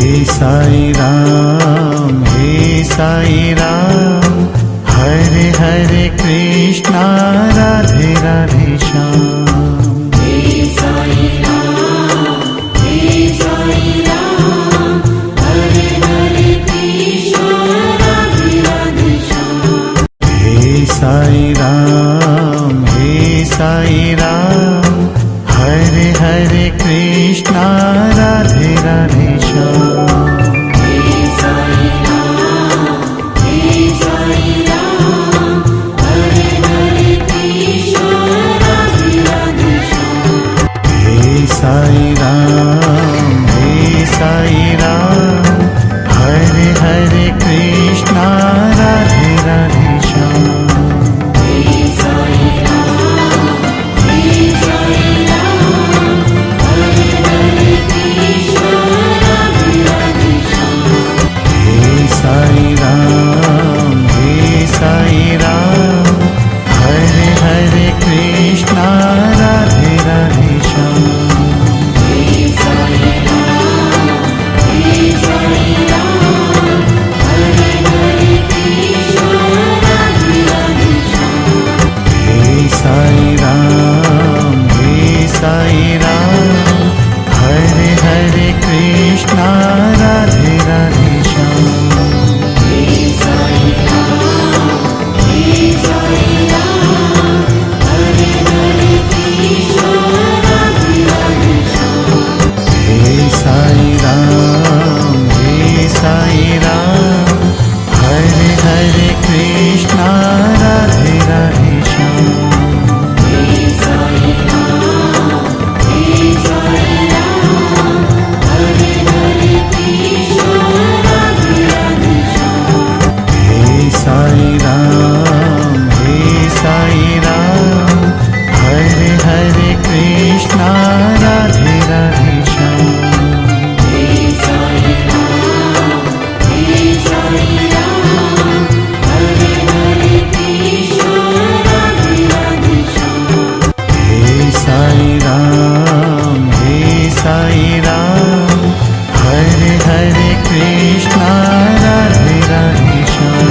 Sai Ram, हे Sai Ram, Hare Hare Krishna Radhe Radhe Shyam. हे Sai Ram, हे Sai Ram, Hare Hare Krishna Radhe Radhe Shyam. हे Sai Ram, हे Sai Ram, Hare Hare Krishna Radhe Radhe Shyam. Sai Ram, हे Sai Ram, Hare Hare Krishna Radhe Radhe Shyam. हे Sai Ram, हे Sai Ram, Hare Hare Krishna Radhe Radhe Shyam. हे Sai Ram, हे Sai Ram, Hare Hare Krishna Radhe Radhe Shyam. Sai Ram, हे Sai Ram, Hare Hare Krishna Radhe Radhe Shyam. हे Sai Ram, हे Sai Ram, Hare Hare Krishna Radhe Radhe Shyam. हे Sai Ram, हे Sai Ram, Hare Hare Krishna Radhe Radhe Shyam. Sai Ram, हे Sai Ram, Hare Hare Krishna Radhe Radhe Shyam. हे Sai Ram, हे Sai Ram, Hare Hare Krishna Radhe Radhe Shyam. हे Sai Ram, हे Sai Ram, Hare Hare Krishna Radhe Radhe Shyam.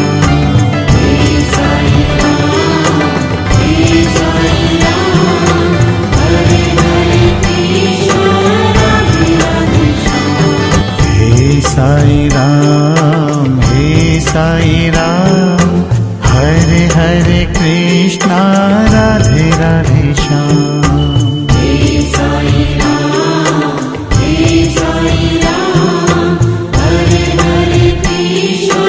Sai Ram, हे Sai Ram, Hare Hare Krishna Radhe Radhe Shyam. हे Sai Ram, हे Sai Ram, Hare Hare Krishna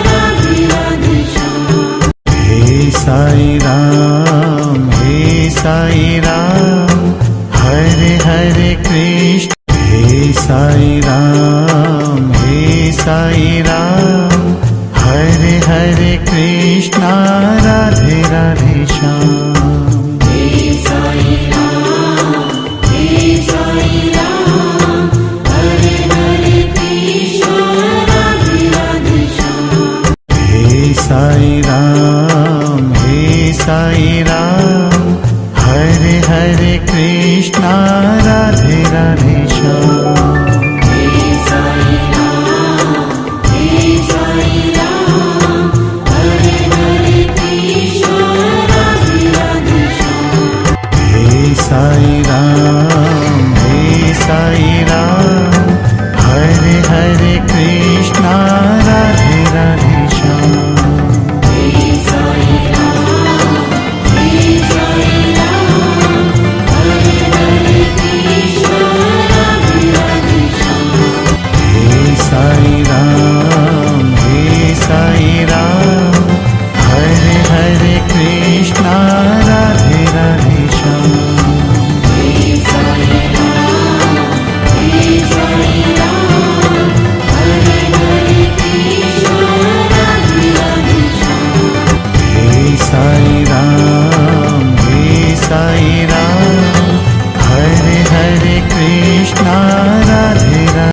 Radhe Radhe Shyam. हे Sai Ram, हे Sai Ram, Hare Hare Krishna. हे Sai Ram, हे Sai Ram, Hare Hare Krishna Radhe Radhe Shyam. हे Sai Ram, हे Sai